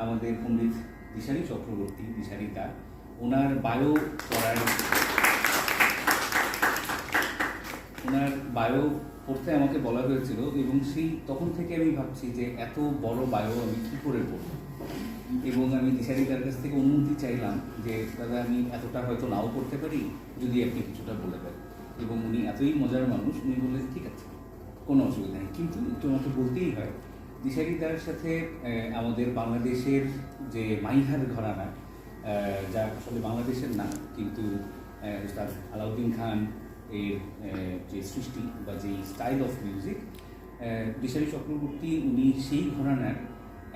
আমাদের পণ্ডিত দিশারি চক্রবর্তী, দিশারি দা, ওনার বায়ো পড়তে আমাকে বলা হয়েছিল, এবং তখন থেকে আমি ভাবছি যে এত বড় বায়ো আমি কী করে পড়ব। এবং আমি দিশারি দার কাছ থেকে অনুমতি চাইলাম যে দাদা আমি এতটা হয়তো নাও করতে পারি, যদি আপনি কিছুটা বলে দেন। এবং উনি এতই মজার মানুষ, উনি বললেন ঠিক আছে, কোনো অসুবিধা নেই, কিন্তু একটু আমাকে বলতেই হয়। দিশারি দার সাথে আমাদের বাংলাদেশের যে মাইহার ঘরানা, যা আসলে বাংলাদেশের না, কিন্তু উস্তাদ আলাউদ্দিন খান এর যে সৃষ্টি বা যেই স্টাইল অফ মিউজিক, দিশারি চক্রবর্তী উনি সেই ঘরানার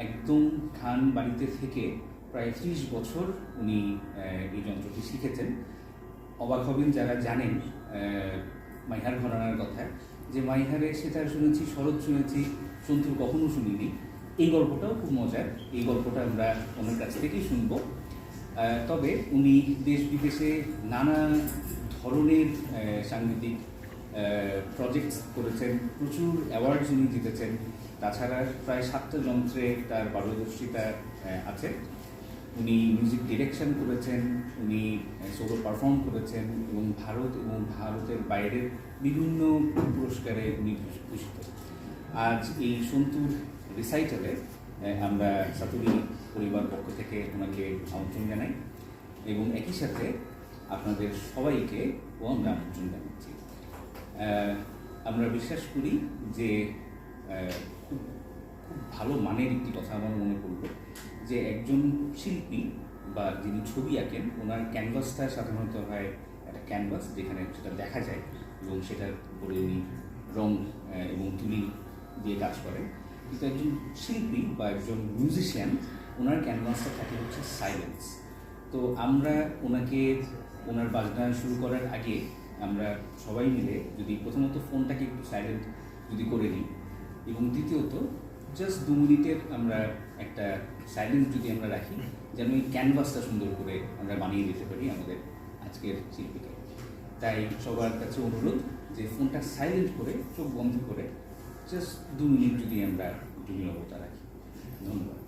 একদম খান বাড়িতে থেকে প্রায় 30 বছর উনি এই যন্ত্রটি শিখেছেন। অবাক হবেন যারা জানেন মাইহার ঘরানার কথা, যে মাইহারে সেতার শুনেছি, শরৎ শুনেছি, সন্তুর কখনো শুনিনি। এই গল্পটাও খুব মজার, এই গল্পটা আমরা ওনার কাছ থেকেই শুনব। তবে উনি দেশ বিদেশে নানা ধরনের সাংগীতিক প্রজেক্টস করেছেন, প্রচুর অ্যাওয়ার্ডস উনি জিতেছেন। তাছাড়া প্রায় 7টা যন্ত্রে তার পারদর্শিতা আছে। উনি মিউজিক ডিরেকশন করেছেন, উনি সোলো পারফর্ম করেছেন, এবং ভারত এবং ভারতের বাইরের বিভিন্ন পুরস্কারে উনি ভূষিত। আজ এই সন্তুর রিসাইটালে আমরা সাতুরি পরিবার পক্ষ থেকে ওনাকে আমন্ত্রণ জানাই, এবং একই সাথে আপনাদের সবাইকে আমরা আমন্ত্রণ জানাচ্ছি। আমরা বিশ্বাস করি যে খুব ভালো মানের একটি কথা আমার মনে পড়ল, যে একজন শিল্পী বা যিনি ছবি আঁকেন, ওনার ক্যানভাসটা সাধারণত হয় একটা ক্যানভাস যেখানে সেটা দেখা যায়, এবং সেটার উপরে উনি রং এবং তুলি দিয়ে কাজ করেন। কিন্তু একজন শিল্পী বা একজন মিউজিশিয়ান, ওনার ক্যানভাসটা থাকে হচ্ছে সাইলেন্স। তো আমরা ওনাকে ওনার বাজনা শুরু করার আগে আমরা সবাই মিলে যদি প্রথমত ফোনটাকে একটু সাইলেন্ট যদি করে নিই, এবং দ্বিতীয়ত জাস্ট 2 মিনিটের আমরা একটা সাইলেন্স যদি আমরা রাখি, যেন এই ক্যানভাসটা সুন্দর করে আমরা বানিয়ে দিতে পারি আমাদের আজকের শিল্পীকে। তাই সবার কাছে অনুরোধ যে ফোনটা সাইলেন্ট করে, চোখ বন্ধ করে জাস্ট 2 মিনিট যদি আমরা একটু নীরবতা রাখি। ধন্যবাদ।